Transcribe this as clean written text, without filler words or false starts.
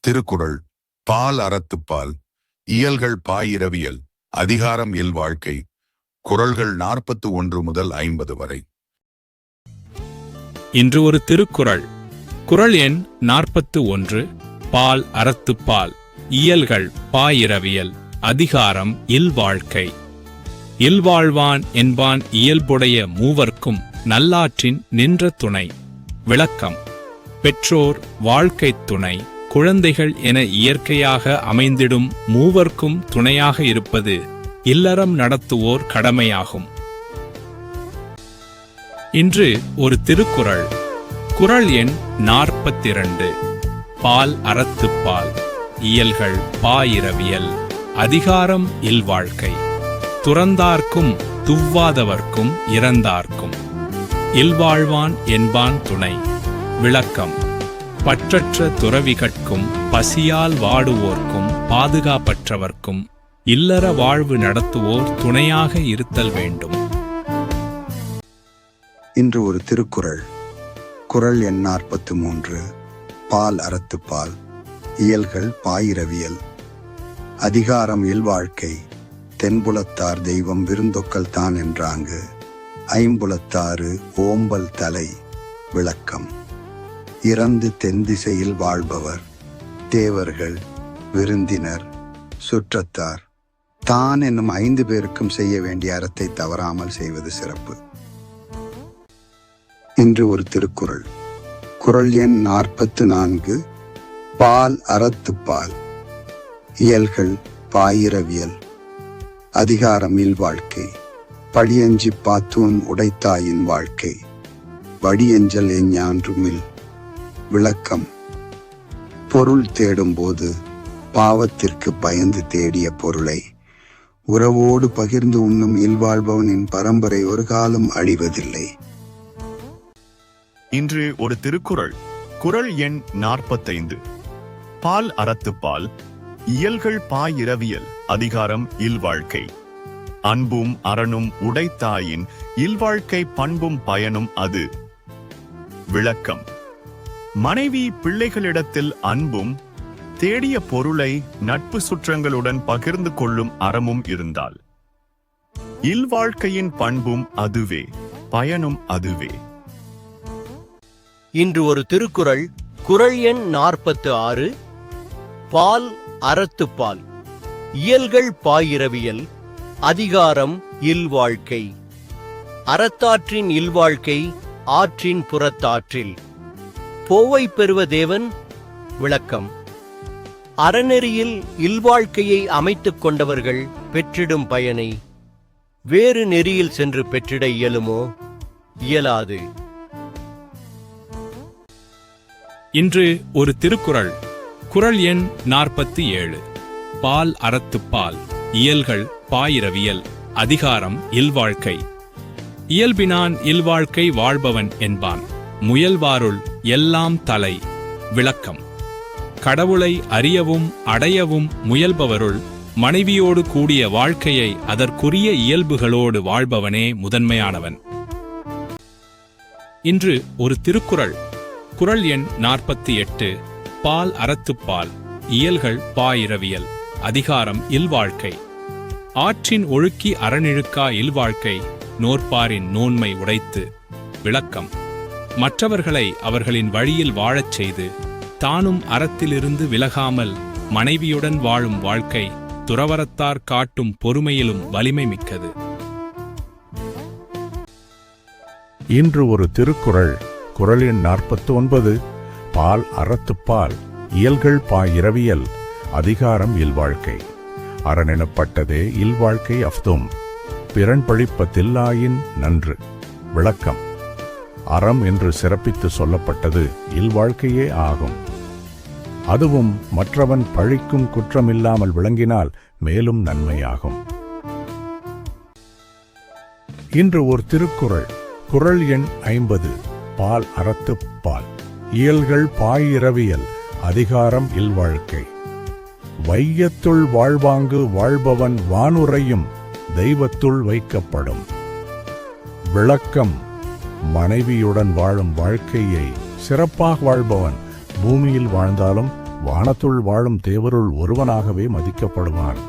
திருக்குறள் பால் அறத்துப்பால் இயல்கள் பாயிரவியல் அதிகாரம் இல்வாழ்க்கை குறள்கள் 41 முதல் 50 வரை. இன்று ஒரு திருக்குறள். குறள் எண் 41. பால் அறத்துப்பால் இயல்கள் பாயிரவியல் அதிகாரம் இல்வாழ்க்கை. இல்வாழ்வான் என்பான் இயல்புடைய மூவர்க்கும் நல்லாற்றின் நின்ற துணை. விளக்கம்: பெற்றோர், வாழ்க்கைத் துணை, குழந்தைகள் என இயற்கையாக அமைந்திடும் மூவர்க்கும் துணையாக இருப்பது இல்லறம் நடத்துவோர் கடமையாகும். இன்று ஒரு திருக்குறள். குறள் எண் 42. பால் அறத்துப்பால் இயல்கள் பாயிரவியல் அதிகாரம் இல்வாழ்க்கை. துறந்தார்க்கும் துவ்வாதவர்க்கும் இறந்தார்க்கும் இல்வாழ்வான் என்பான் துணை. விளக்கம்: பற்றற்ற துறவிகட்கும் பசியால் வாடுவோர்க்கும் பாதுகாப்பற்றவர்க்கும் இல்லற வாழ்வு நடத்துவோர் துணையாக இருத்தல் வேண்டும். இன்று ஒரு திருக்குறள். குறள் எண் 43. பால் அறத்துப்பால் இயல்கள் பாயிரவியல் அதிகாரம் இல்வாழ்க்கை. தென்புலத்தார் தெய்வம் விருந்தொக்கல் தான் என்றாங்கு ஐம்புலத்தாறு ஓம்பல் தலை. விளக்கம்: இறந்து தென் திசையில் வாழ்பவர், தேவர்கள், விருந்தினர், சுற்றத்தார், தான் என்னும் 5 பேருக்கும் செய்ய வேண்டிய அறத்தை தவறாமல் செய்வது சிறப்பு. இன்று ஒரு திருக்குறள். குறள் எண் 44. பால் அறத்துப்பால் இயல்கள் பாயிரவியல் அதிகாரம் இல்வாழ்க்கை. படியஞ்சி பாத்தூன் உடைத்தாயின் வாழ்க்கை, வடியஞ்சல் எஞ்ஞான்றுமில். விளக்கம்: பொருள் தேடும் போது பாவத்திற்கு பயந்து தேடிய பொருளை உறவோடு பகிர்ந்து உண்ணும் இல்வாழ்பவனின் பரம்பரை ஒரு காலம் அழிவதில்லை. இன்று ஒரு திருக்குறள். குறள் எண் 45. பால் அறத்துப்பால் இயல்கள் பாயிரவியல் அதிகாரம் இல்வாழ்க்கை. அன்பும் அறனும் உடைத்தாயின் இல்வாழ்க்கை பண்பும் பயனும் அது. விளக்கம்: மனைவி பிள்ளைகளிடத்தில் அன்பும் தேடிய பொருளை நட்பு சுற்றங்களுடன் பகிர்ந்து கொள்ளும் அறமும் இருந்தால் இல்வாழ்க்கையின் பண்பும் அதுவே, பயனும் அதுவே. இன்று ஒரு திருக்குறள். குறள் எண் 46. பால் அறத்துப்பால் இயல்கள் பாயிரவியல் அதிகாரம் இல்வாழ்க்கை. அறத்தாற்றின் இல்வாழ்க்கை ஆற்றின் புறத்தாற்றில். போவை பெறுவ தேவன். விளக்கம்: அறநெறியில் இல்வாழ்க்கையை அமைத்துக் கொண்டவர்கள் பெற்றிடும் பயனை வேறு நெறியில் சென்று பெற்றிட இயலுமோ? இயலாது. இன்று ஒரு திருக்குறள். குறள் எண் 47. பால் அறத்துப்பால் இயல்கள் பாயிரவியல் அதிகாரம் இல்வாழ்க்கை. இயல்பினான் இல்வாழ்க்கை வாழ்பவன் என்பான் முயல்வாருள் எல்லாம் தலை. விளக்கம்: கடவுளை அறியவும் அடையவும் முயல்பவருள் மனைவியோடு கூடிய வாழ்க்கையை அதற்குரிய இயல்புகளோடு வாழ்பவனே முதன்மையானவன். இன்று ஒரு திருக்குறள். குறள் எண் 48. பால் அறத்துப்பால் இயல்கள் பாயிரவியல் அதிகாரம் இல்வாழ்க்கை. ஆற்றின் ஒழுக்கி அறநிழுக்கா இல்வாழ்க்கை நோற்பாரின் நோன்மை உடைத்து. விளக்கம்: மற்றவர்களை அவர்களின் வழியில் வாழச் செய்து தானும் அறத்திலிருந்து விலகாமல் மனைவியுடன் வாழும் வாழ்க்கை துறவறத்தார் காட்டும் பொறுமையிலும் வலிமை மிக்கது. இன்று ஒரு திருக்குறள். குறள் எண் 49. பால் அறத்துப்பால் இயல்கள் பாயிரவியல் அதிகாரம் இல்வாழ்க்கை. அறனெனப்பட்டதே இல்வாழ்க்கை அஃதும் பிறன் பழிப்பதில்லாயின் நன்று. விளக்கம்: அறம் என்று சிறப்பித்து சொல்லப்பட்டது இல்வாழ்க்கையே ஆகும். அதுவும் மற்றவன் பழிக்கும் குற்றமில்லாமல் விளங்கினால் மேலும் நன்மையாகும். இன்று ஒரு திருக்குறள். குறள் எண் 50. பால் அறத்துப்பால் இயல்கள் பாயிரவியல் அதிகாரம் இல்வாழ்க்கை. வையத்துள் வாழ்வாங்கு வாழ்பவன் வானுரையும் தெய்வத்துள் வைக்கப்படும். விளக்கம்: மனைவியுடன் வாழும் வாழ்க்கையை சிறப்பாக வாழ்பவன் பூமியில் வாழ்ந்தாலும் வானத்துள் வாழும் தேவருள் ஒருவனாகவே மதிக்கப்படுவான்